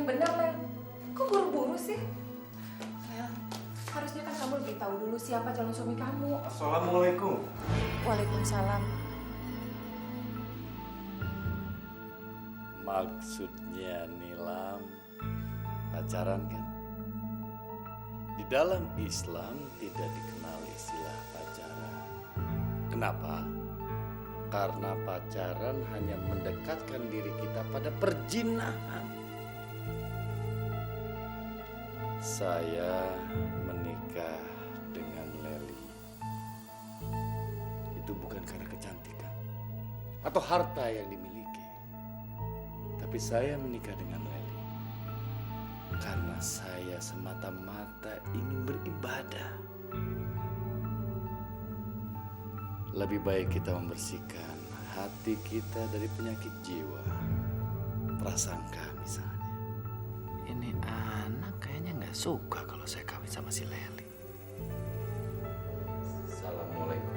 yang benar, Lel. Kok buru-buru sih? Lel, harusnya kan kamu lebih tahu dulu siapa calon suami kamu. Assalamualaikum. Waalaikumsalam. Maksudnya Nilam pacaran kan? Di dalam Islam tidak dikenal istilah pacaran. Kenapa? Karena pacaran hanya mendekatkan diri kita pada perjinahan. Saya menikah dengan Leli. Itu bukan karena kecantikan atau harta yang dimiliki. Tapi saya menikah dengan Leli karena saya semata-mata ingin beribadah. Lebih baik kita membersihkan hati kita dari penyakit jiwa, prasangka misalnya. Ini anak kayaknya nggak suka kalau saya kawin sama si Leli. Assalamualaikum.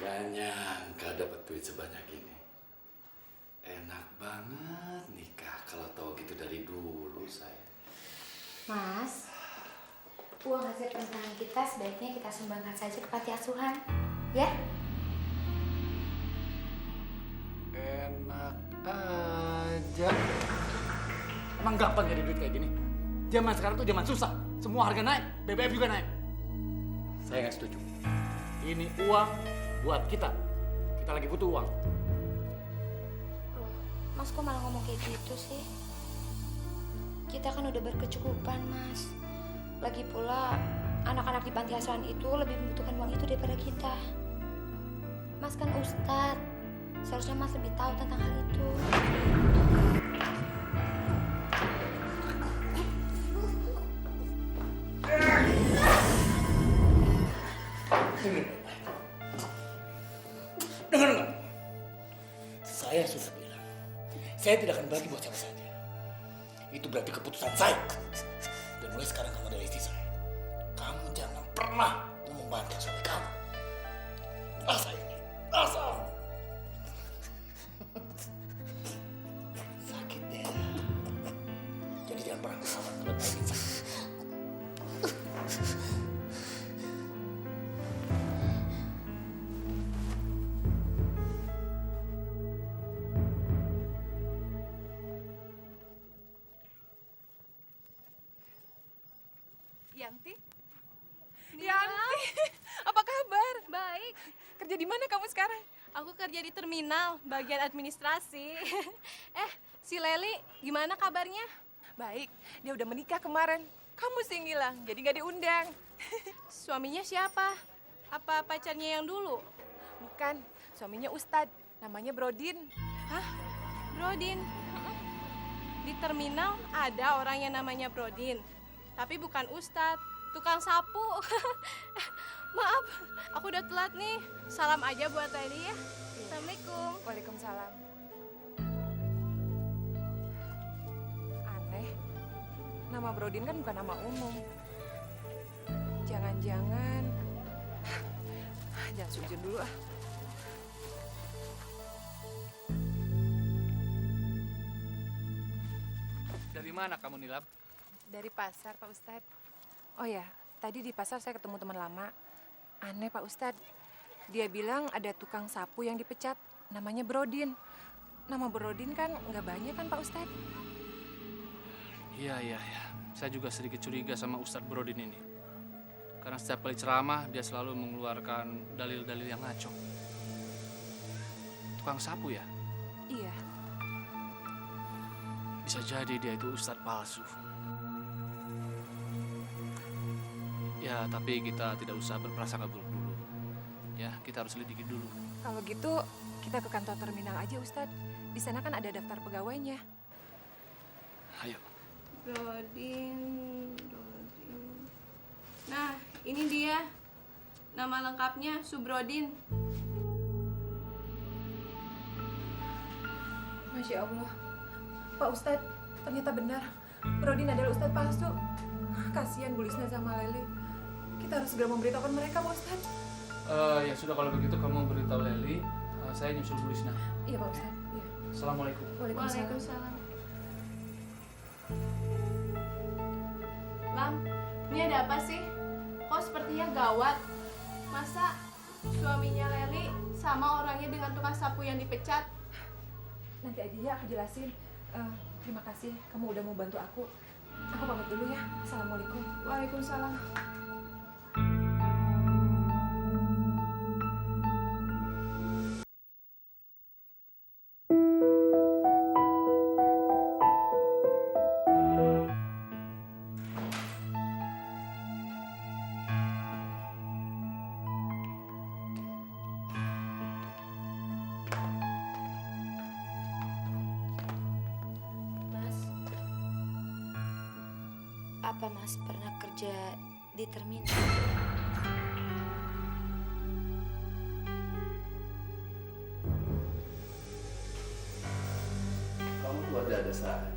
Gak nyangka dapat duit sebanyak ini. Enak banget nikah kalau tahu gitu dari dulu saya. Mas, uang hasil pernikahan kita sebaiknya kita sumbangkan saja ke panti asuhan, ya? Enak aja. Emang gampang nyari duit kayak gini? Zaman sekarang tuh zaman susah. Semua harga naik, BBM juga naik. Saya nggak setuju. Ini uang buat kita. Kita lagi butuh uang. Loh, Mas kok malah ngomong kayak gitu sih? Kita kan udah berkecukupan, Mas. Lagi pula, anak-anak di panti asuhan itu lebih membutuhkan uang itu daripada kita. Mas kan ustadz. Seharusnya Mas lebih tahu tentang hal itu. Dengar. Saya sudah bilang, saya tidak akan bagi buat siapa saja. Itu berarti keputusan saya. Dan mulai sekarang kamu adalah istri saya. Kamu jangan pernah membantah suami kamu. Rasa ini, rasa. Sakit ya. Jadi jangan pernah kesalahan kalau baik saya. Yanti? Yanti, apa kabar? Baik, Kerja di mana kamu sekarang? aku kerja di terminal, bagian administrasi. Si Leli, gimana kabarnya? Baik, dia udah menikah kemarin. Kamu sih ngilang, jadi nggak diundang. Suaminya siapa? Apa pacarnya yang dulu? Bukan, suaminya Ustadz, namanya Brodin. Hah? Brodin? Di terminal ada orang yang namanya Brodin, tapi bukan Ustadz, tukang sapu. Maaf, aku udah telat nih. Salam aja buat Leli ya. Assalamualaikum. Waalaikumsalam. Aneh, nama Brodin kan bukan nama umum. Jangan-jangan... Jangan sujud dulu ah. Dari mana kamu, Nilam? Dari pasar, Pak Ustadz. Oh ya, tadi di pasar saya ketemu teman lama. Aneh, Pak Ustadz. Dia bilang ada tukang sapu yang dipecat. Namanya Brodin. Nama Brodin kan nggak banyak kan, Pak Ustadz? Iya. Saya juga sedikit curiga sama Ustadz Brodin ini. Karena setiap kali ceramah, dia selalu mengeluarkan dalil-dalil yang ngaco. Tukang sapu ya? Iya. Bisa jadi dia itu Ustadz palsu. Ya, tapi kita tidak usah berprasangka buruk dulu. Ya, kita harus selidiki dulu. Kalau gitu, kita ke kantor terminal aja, Ustadz. Di sana kan ada daftar pegawainya. Ayo. Brodin. Nah, ini dia. Nama lengkapnya Subrodin. Masya Allah. Pak Ustadz, ternyata benar. Brodin adalah Ustadz palsu. Kasihan Bu Lisna sama Leli. Kita harus segera memberitahukan mereka, Pak Ustadz. Ya sudah, kalau begitu kamu beritahu Leli. Saya nyusul Bu Lisna. Iya, Pak Ustadz. Iya. Assalamualaikum. Waalaikumsalam. Waalaikumsalam. Lam, ini ada apa sih? Kok sepertinya gawat? Masa suaminya Leli sama orangnya dengan tukang sapu yang dipecat? Nanti aja ya aku jelasin. Terima kasih kamu udah mau bantu aku. Aku pamit dulu ya. Assalamualaikum. Waalaikumsalam. Mas, apa Mas pernah kerja di terminal? Kamu tuh ada saja.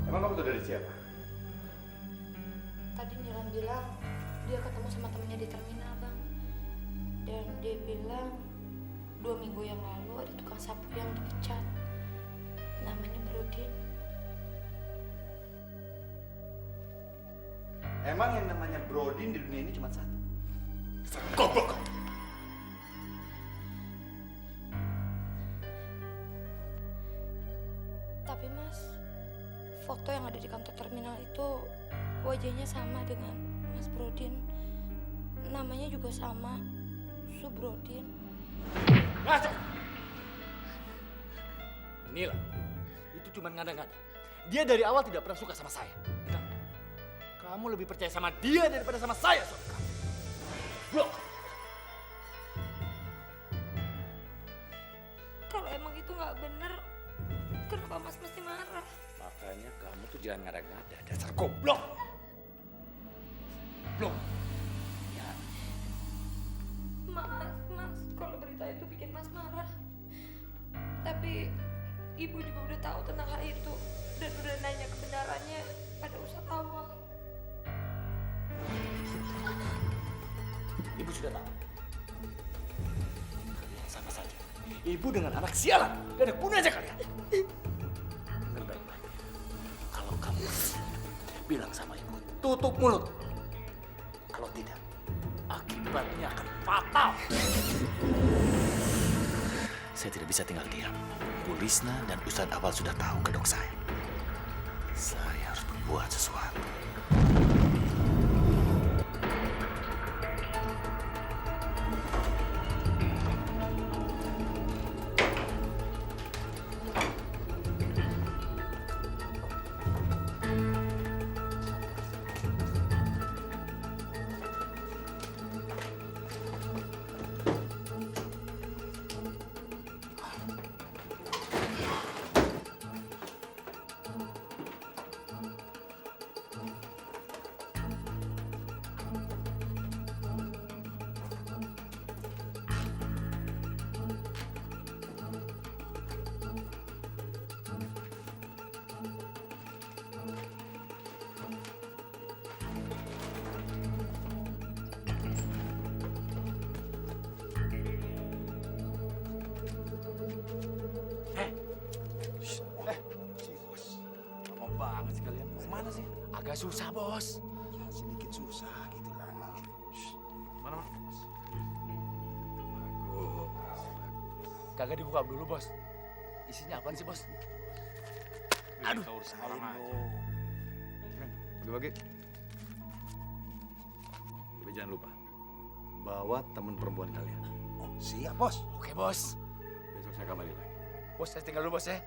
Emang kamu tuh dari siapa? Tadi Nilam bilang dia ketemu sama temennya di terminal, Bang. Dan dia bilang 2 minggu yang lalu ada tukang sapu yang dipecat. Namanya Brodin. Emang yang namanya Brodin di dunia ini cuma satu? Goblok. Tapi Mas, foto yang ada di kantor terminal itu wajahnya sama dengan Mas Brodin. Namanya juga sama, Subrodin. Ngaco. Nila, itu cuma ngada-ngada. Dia dari awal tidak pernah suka sama saya. Nah, kamu lebih percaya sama dia daripada sama saya, suami kamu. Blok. Kalau emang itu nggak bener, kenapa Mas mesti marah? Makanya kamu tuh jangan ngada-ngada, dasar goblok. Blok. Ya, Mas, kalau berita itu bikin Mas marah. Tapi Ibu juga udah tahu tentang hal itu dan udah nanya kebenarannya pada Ustadz Awal. Ibu sudah tahu. Kalian sama saja. Ibu dengan anak sialan. Gak ada gunanya kalian. Dengar baik-baik. Kalau kamu bilang sama ibu, tutup mulut. Kalau tidak, akibatnya akan fatal. Saya tidak bisa tinggal diam. Bu Lisna dan Ustadz Awal sudah tahu kedok saya. Saya harus berbuat sesuatu. Lama banget sih kalian. Mau kemana sih? Agak susah, Bos. Ya sedikit susah gitu lah. Mana? Kagak dibuka dulu, Bos. Isinya apaan sih, Bos? Aduh, urusan lo. Bagi-bagi. Tapi jangan lupa, bawa teman perempuan kalian. Siap, Bos. Oke, Bos. Besok saya kembali lagi. Bos, saya tinggal dulu, Bos ya.